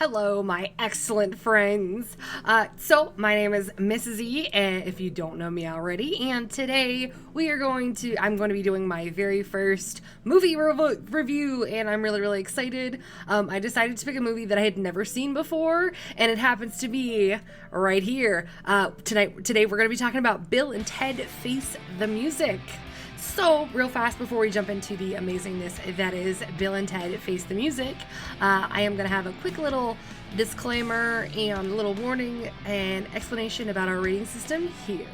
Hello, my excellent friends. So my name is Mrs.E, and if you don't know me already, and today I'm going to be doing my very first movie review, and I'm really excited. I decided to pick a movie that I had never seen before, and it happens to be right here. Today we're going to be talking about Bill and Ted Face the Music. So, real fast before we jump into the amazingness that is Bill and Ted Face the Music, I am going to have a quick little disclaimer and a little warning and explanation about our rating system here.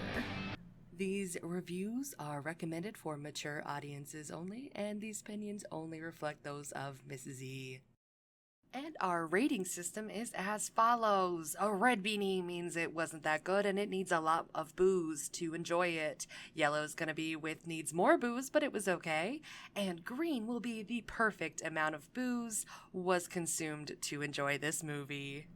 These reviews are recommended for mature audiences only, and these opinions only reflect those of Mrs.E. And our rating system is as follows. A red beanie means it wasn't that good and it needs a lot of booze to enjoy it. Yellow's gonna be with needs more booze, but it was okay. And green will be the perfect amount of booze was consumed to enjoy this movie.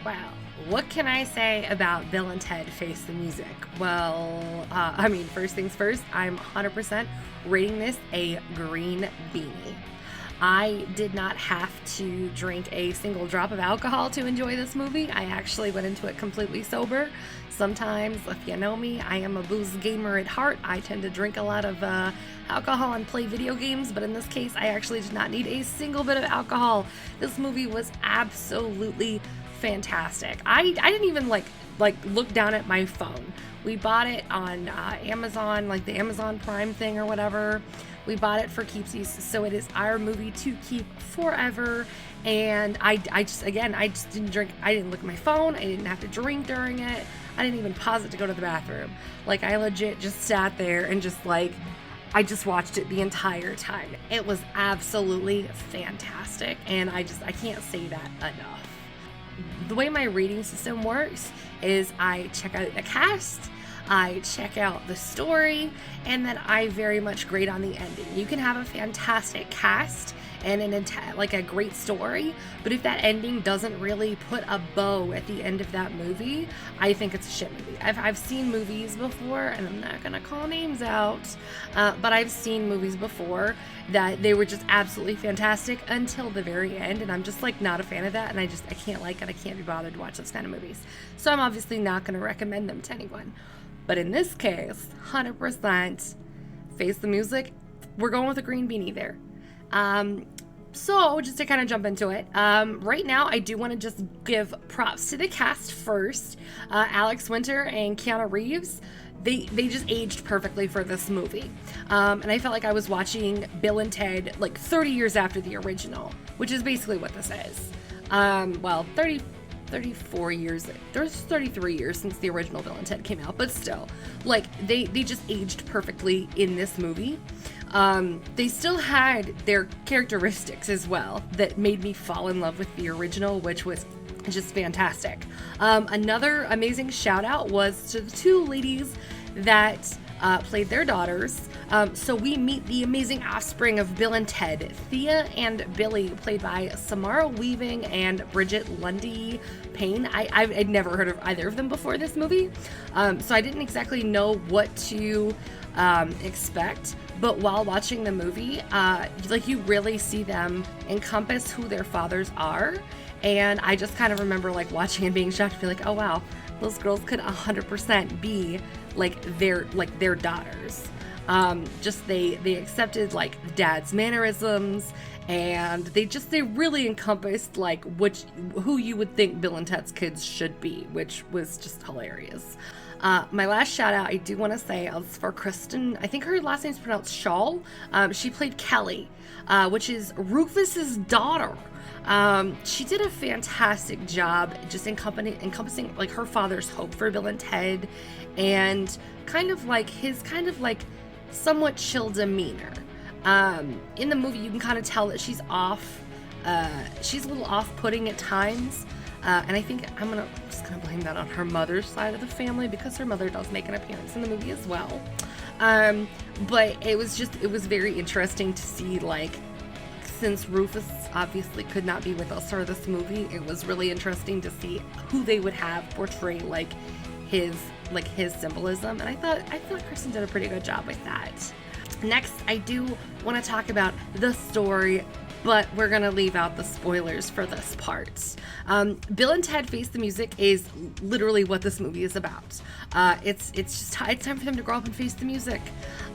Wow, what can I say about Bill and Ted Face the Music? Well, first things first, I'm 100% rating this a green beanie. I did not have to drink a single drop of alcohol to enjoy this movie. I actually went into it completely sober. Sometimes, if you know me, I am a booze gamer at heart. I tend to drink a lot of alcohol and play video games, but in this case, I actually did not need a single bit of alcohol. This movie was absolutely fantastic. I didn't even like look down at my phone. We bought it on Amazon, like the Amazon Prime thing or whatever. We bought it for keepsies, so it is our movie to keep forever. And I just didn't drink. I didn't look at my phone. I didn't have to drink during it. I didn't even pause it to go to the bathroom. Like, I legit just sat there and I just watched it the entire time. It was absolutely fantastic, and I can't say that enough. The way my rating system works is I check out the cast, I check out the story, and then I very much grade on the ending. You can have a fantastic cast and a great story, but if that ending doesn't really put a bow at the end of that movie, I think it's a shit movie. I've seen movies before, and I'm not gonna call names out, but I've seen movies before that they were just absolutely fantastic until the very end, and I'm just not a fan of that, and I can't like it. I can't be bothered to watch those kind of movies. So I'm obviously not gonna recommend them to anyone. But in this case, 100% Face the Music, we're going with a green beanie there. So just to kind of jump into it, right now I do want to just give props to the cast first. Alex Winter and Keanu Reeves, they just aged perfectly for this movie. And I felt like I was watching Bill and Ted 30 years after the original, which is basically what this is. 34 years, there's 33 years since the original Bill and Ted came out, but still, they just aged perfectly in this movie. They still had their characteristics as well that made me fall in love with the original, which was just fantastic. Another amazing shout out was to the two ladies that played their daughters. So we meet the amazing offspring of Bill and Ted, Thea and Billy, played by Samara Weaving and Bridget Lundy Payne. I'd never heard of either of them before this movie, so I didn't exactly know what to expect. But while watching the movie, you really see them encompass who their fathers are, and I just kind of remember watching and being shocked to be oh wow, those girls could 100% be their daughters. They accepted dad's mannerisms, and they really encompassed who you would think Bill and Ted's kids should be, which was just hilarious. My last shout out I do want to say is for Kristen. I think her last name's pronounced Shaw. She played Kelly, which is Rufus's daughter. She did a fantastic job just encompassing her father's hope for Bill and Ted, and his somewhat chill demeanor. In the movie, you can kind of tell that she's off. She's a little off-putting at times. And I think I'm just gonna blame that on her mother's side of the family, because her mother does make an appearance in the movie as well. But it was very interesting to see, since Rufus obviously could not be with us for this movie, it was really interesting to see who they would have portray his symbolism, and I thought Kristen did a pretty good job with that. Next, I do want to talk about the story but we're gonna leave out the spoilers for this part. Bill and Ted Face the Music is literally what this movie is about. It's time for them to grow up and face the music.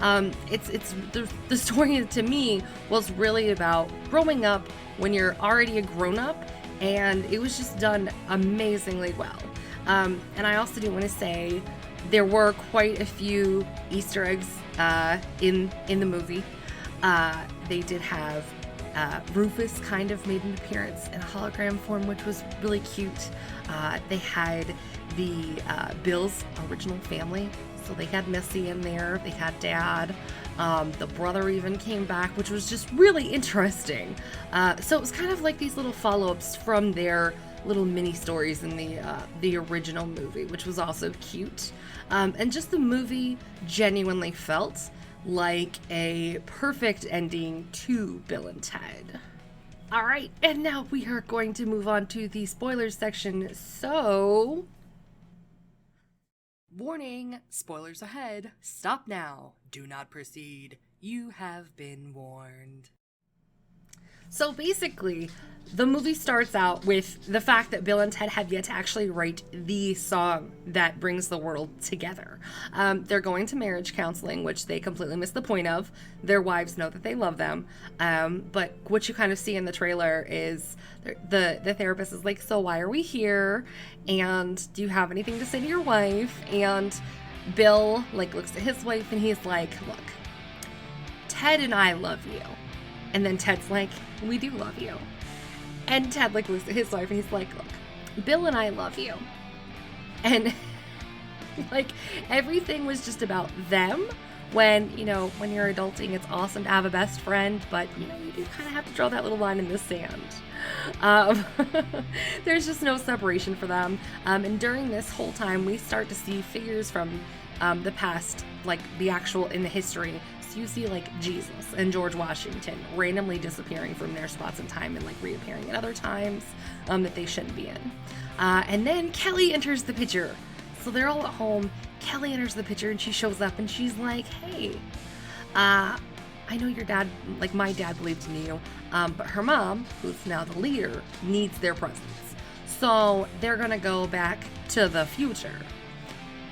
The story to me was really about growing up when you're already a grown-up, and it was just done amazingly well. And I also do want to say there were quite a few Easter eggs in the movie. They did have Rufus kind of made an appearance in a hologram form, which was really cute. They had the Bill's original family. So they had Missy in there, they had Dad, the brother even came back, which was just really interesting. So it was kind of like these little follow-ups from their little mini stories in the original movie, which was also cute. And just the movie genuinely felt like a perfect ending to Bill and Ted. All right, and now we are going to move on to the spoilers section. So, warning, spoilers ahead. Stop now. Do not proceed. You have been warned. So basically, the movie starts out with the fact that Bill and Ted have yet to actually write the song that brings the world together. They're going to marriage counseling, which they completely miss the point of. Their wives know that they love them. But what you kind of see in the trailer is the therapist is like, so why are we here? And do you have anything to say to your wife? And Bill looks at his wife and he's like, look, Ted and I love you. And then Ted's like, we do love you. And Ted looks at his wife and he's like, look, Bill and I love you. And everything was just about them. When you're adulting, it's awesome to have a best friend, but you do kind of have to draw that little line in the sand. There's just no separation for them. And during this whole time, we start to see figures from the past, the actual in the history. So you see Jesus and George Washington randomly disappearing from their spots in time and reappearing at other times that they shouldn't be in. And then Kelly enters the picture. So they're all at home. Kelly enters the picture and she shows up and she's like, hey, I know your dad, my dad believed in you, but her mom, who's now the leader, needs their presence. So they're gonna go back to the future.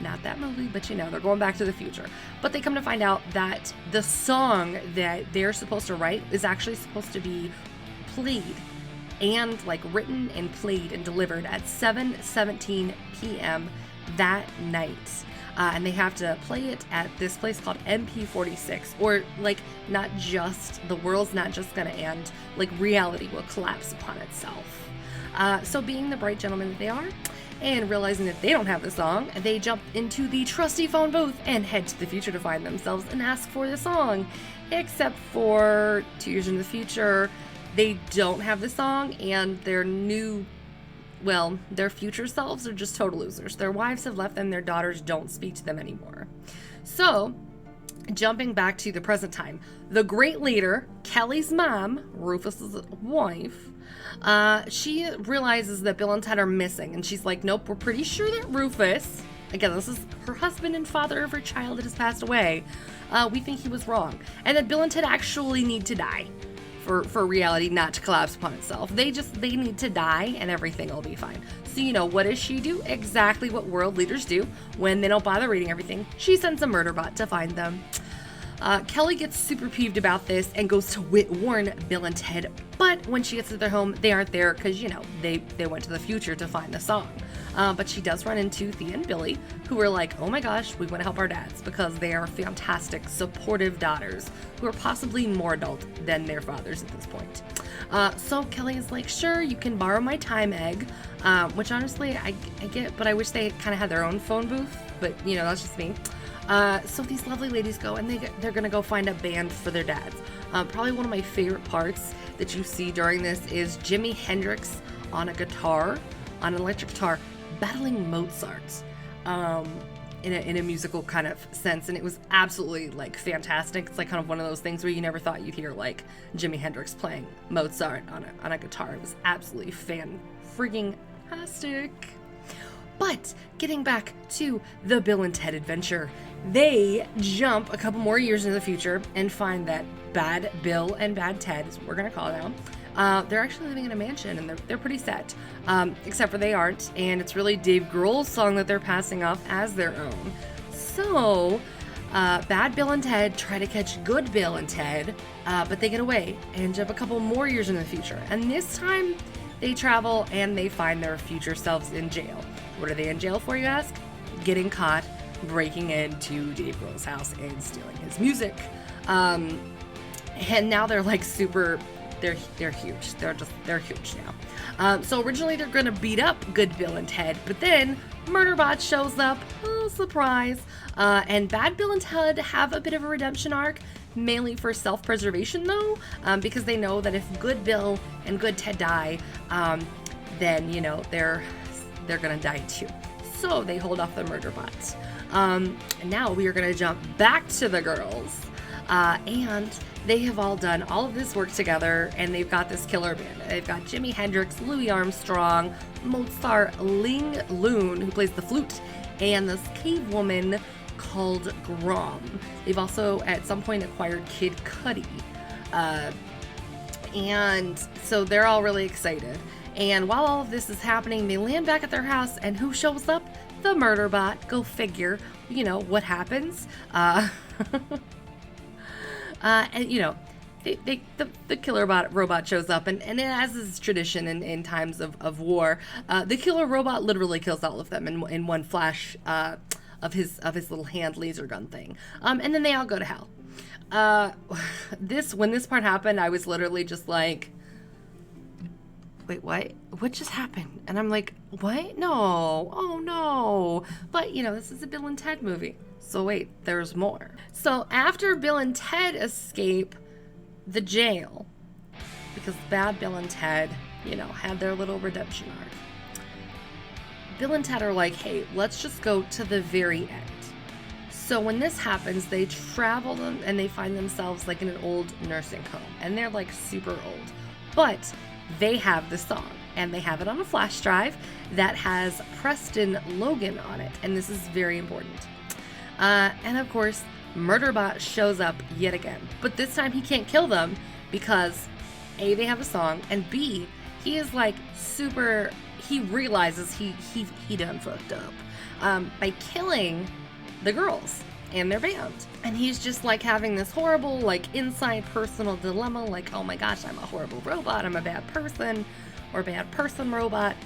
Not that movie, but they're going back to the future. But they come to find out that the song that they're supposed to write is actually supposed to be played and written and played and delivered at 7:17 p.m. that night. And they have to play it at this place called MP46, or the world's not just gonna end, reality will collapse upon itself. So being the bright gentlemen that they are, and realizing that they don't have the song, they jump into the trusty phone booth and head to the future to find themselves and ask for the song. Except for 2 years in the future, they don't have the song, and their future selves are just total losers. Their wives have left them, their daughters don't speak to them anymore. So, jumping back to the present time, the great leader, Kelly's mom, Rufus's wife, she realizes that Bill and Ted are missing, and she's like, nope, we're pretty sure that Rufus, again, this is her husband and father of her child that has passed away, we think he was wrong, and that Bill and Ted actually need to die for reality not to collapse upon itself. They need to die and everything will be fine. So what does she do? Exactly what world leaders do when they don't bother reading everything. She sends a murder bot to find them. Kelly gets super peeved about this and goes to warn Bill and Ted, but when she gets to their home, they aren't there because, they went to the future to find the song. But she does run into Thea and Billy, who are like, oh my gosh, we want to help our dads because they are fantastic, supportive daughters who are possibly more adult than their fathers at this point. So Kelly is like, sure, you can borrow my time egg, which honestly I get, but I wish they kind of had their own phone booth, but that's just me. So these lovely ladies go and they're gonna go find a band for their dads. Probably one of my favorite parts that you see during this is Jimi Hendrix on an electric guitar, battling Mozart in a musical kind of sense, and it was absolutely fantastic. It's kind of one of those things where you never thought you'd hear Jimi Hendrix playing Mozart on a guitar. It was absolutely fan-frigging-tastic. But getting back to the Bill and Ted adventure, they jump a couple more years into the future and find that Bad Bill and Bad Ted, is what we're gonna call it now, they're actually living in a mansion, and they're pretty set, except for they aren't, and it's really Dave Grohl's song that they're passing off as their own. So Bad Bill and Ted try to catch Good Bill and Ted, but they get away and jump a couple more years into the future, and this time they travel and they find their future selves in jail. What are they in jail for, you ask? Getting caught breaking into Dave Grohl's house and stealing his music. And now they're like they're huge. They're huge now. So originally they're gonna beat up Good Bill and Ted, but then Murderbot shows up. Oh, surprise. And Bad Bill and Ted have a bit of a redemption arc, mainly for self-preservation though, because they know that if Good Bill and Good Ted die, then, you know, they're gonna die too. So they hold off the Murderbot. And now we are gonna jump back to the girls. And they have all done all of this work together, and they've got this killer band. They've got Jimi Hendrix, Louis Armstrong, Mozart, Ling Loon, who plays the flute, and this cave woman called Grom. They've also at some point acquired Kid Cudi. And so they're all really excited. And while all of this is happening, they land back at their house, and who shows up? The Murderbot. Go figure. You know, what happens? And you know, the killer robot shows up, and as is tradition in times of war, the killer robot literally kills all of them in one flash of his little hand laser gun thing. And then they all go to hell. When this part happened, I was literally just like, wait, what just happened? And I'm like, what? No, oh no. But you know, this is a Bill and Ted movie. So wait, there's more. So after Bill and Ted escape the jail, because Bad Bill and Ted, you know, had their little redemption arc, Bill and Ted are like, hey, let's just go to the very end. So when this happens, they travel them and they find themselves like in an old nursing home, and they're like super old, but they have the song, and they have it on a flash drive that has Preston Logan on it, and this is very important. And of course, Murderbot shows up yet again, but this time he can't kill them because A, they have a song, and B, he is like he realizes he done fucked up by killing the girls and their band. And he's just like having this horrible like inside personal dilemma, like, oh my gosh, I'm a horrible robot, I'm a bad person, or bad person robot.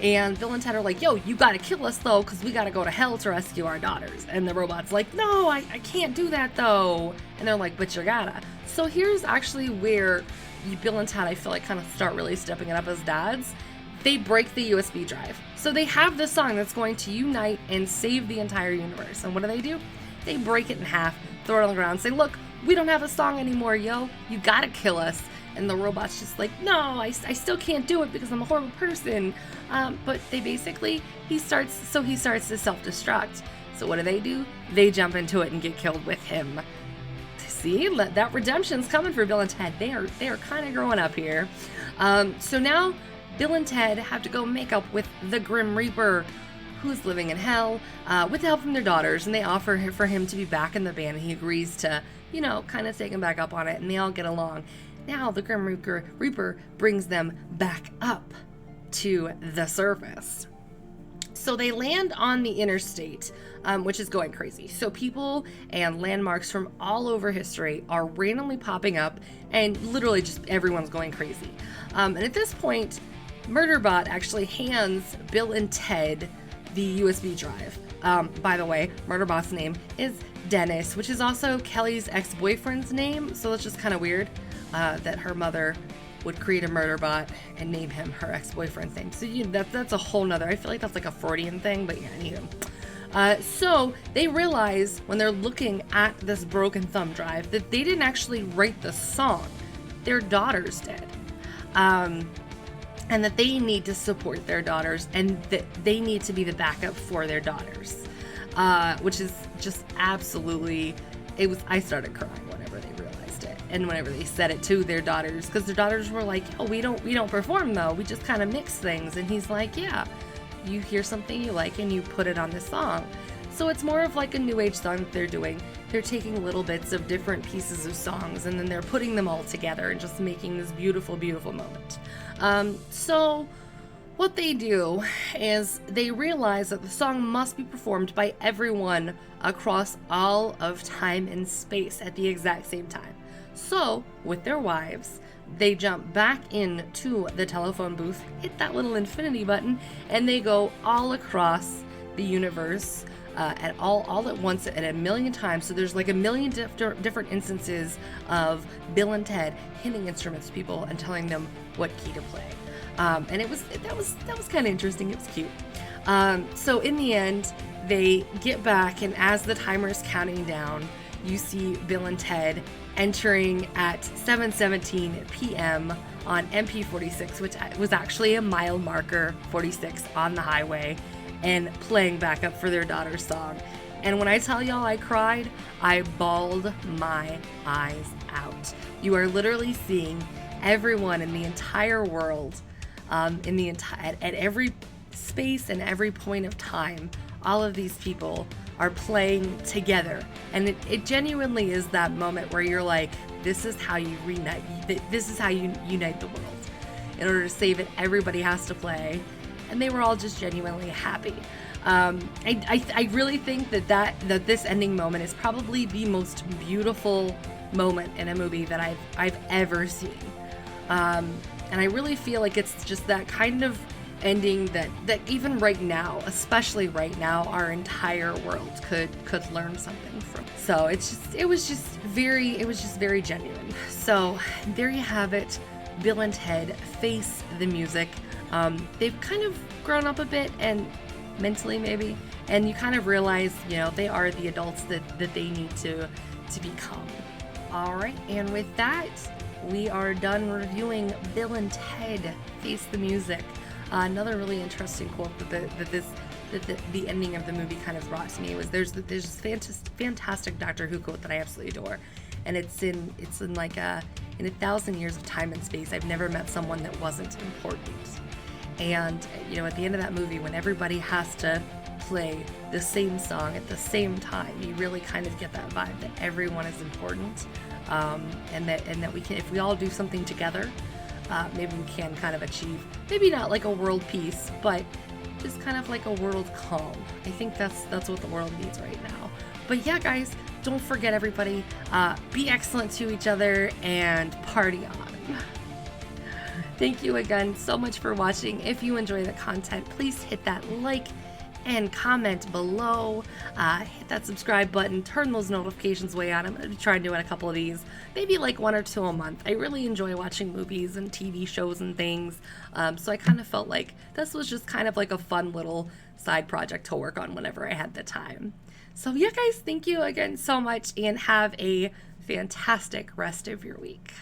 And Bill and Ted are like, yo, you gotta kill us though, because we gotta go to hell to rescue our daughters. And the robot's like, no, I can't do that though. And they're like, but you gotta. So here's actually where Bill and Ted, I feel like, kind of start really stepping it up as dads. They break the USB drive. So they have this song that's going to unite and save the entire universe. And what do? They break it in half, throw it on the ground, say, look, we don't have a song anymore, yo. You gotta kill us. And the robot's just like, no, I still can't do it because I'm a horrible person. But they basically, he starts to self-destruct. So what do? They jump into it and get killed with him. See, that redemption's coming for Bill and Ted. They are kind of growing up here. So now Bill and Ted have to go make up with the Grim Reaper, who's living in hell, with the help from their daughters, and they offer for him to be back in the band, and he agrees to, you know, kind of take him back up on it, and they all get along. Now the Grim Reaper brings them back up to the surface. So they land on the interstate, which is going crazy. So people and landmarks from all over history are randomly popping up, and literally just everyone's going crazy. And at this point, Murderbot actually hands Bill and Ted the USB drive. By the way, Murderbot's name is Dennis, which is also Kelly's ex-boyfriend's name, so it's just kind of weird that her mother would create a Murderbot and name him her ex-boyfriend's name. So that's a whole nother, I feel like that's like a Freudian thing, but yeah, anywho. So they realize when they're looking at this broken thumb drive that they didn't actually write the song. Their daughters did. And that they need to support their daughters, and that they need to be the backup for their daughters. Which is just absolutely, I started crying whenever they realized it. And whenever they said it to their daughters, because their daughters were like, oh, we don't perform though, we just kind of mix things. And he's like, yeah, you hear something you like and you put it on the song. So it's more of like a new age song that they're doing. They're taking little bits of different pieces of songs and then they're putting them all together and just making this beautiful, beautiful moment. So what they do is they realize that the song must be performed by everyone across all of time and space at the exact same time. So, with their wives, they jump back into the telephone booth, hit that little infinity button, and they go all across the universe at all at once at a million times. So there's like a million different instances of Bill and Ted hitting instruments to people and telling them what key to play. And that was kind of interesting. It was cute. So in the end, they get back, and as the timer is counting down, you see Bill and Ted entering at 7:17 p.m. on MP46, which was actually a mile marker 46 on the highway, and playing back up for their daughter's song. And when I tell y'all I cried, I bawled my eyes out. You are literally seeing everyone in the entire world, at every space and every point of time, all of these people are playing together. And it genuinely is that moment where you're like, this is how you unite the world. In order to save it, everybody has to play. And they were all just genuinely happy. I really think that this ending moment is probably the most beautiful moment in a movie that I've ever seen. And I really feel like it's just that kind of ending that even right now, especially right now, our entire world could learn something from. So it was just very genuine. So there you have it, Bill and Ted Face the Music. They've kind of grown up a bit, and mentally maybe, and you kind of realize, they are the adults that they need to become. All right, and with that, we are done reviewing Bill and Ted Face the Music. Another really interesting quote that the ending of the movie kind of brought to me was there's this fantastic Doctor Who quote that I absolutely adore, and it's in like in 1,000 years of time and space, I've never met someone that wasn't important. And at the end of that movie, when everybody has to play the same song at the same time, you really kind of get that vibe that everyone is important, and that we can, if we all do something together, maybe we can kind of achieve, maybe not like a world peace, but just kind of like a world calm. I think that's what the world needs right now. But yeah, guys, don't forget, everybody, be excellent to each other and party on. Thank you again so much for watching. If you enjoy the content, please hit that like and comment below. Hit that subscribe button, turn those notifications way on. I'm going to be trying to do a couple of these, maybe like 1 or 2 a month. I really enjoy watching movies and TV shows and things, so I kind of felt like this was just kind of like a fun little side project to work on whenever I had the time. So yeah, guys, thank you again so much, and have a fantastic rest of your week.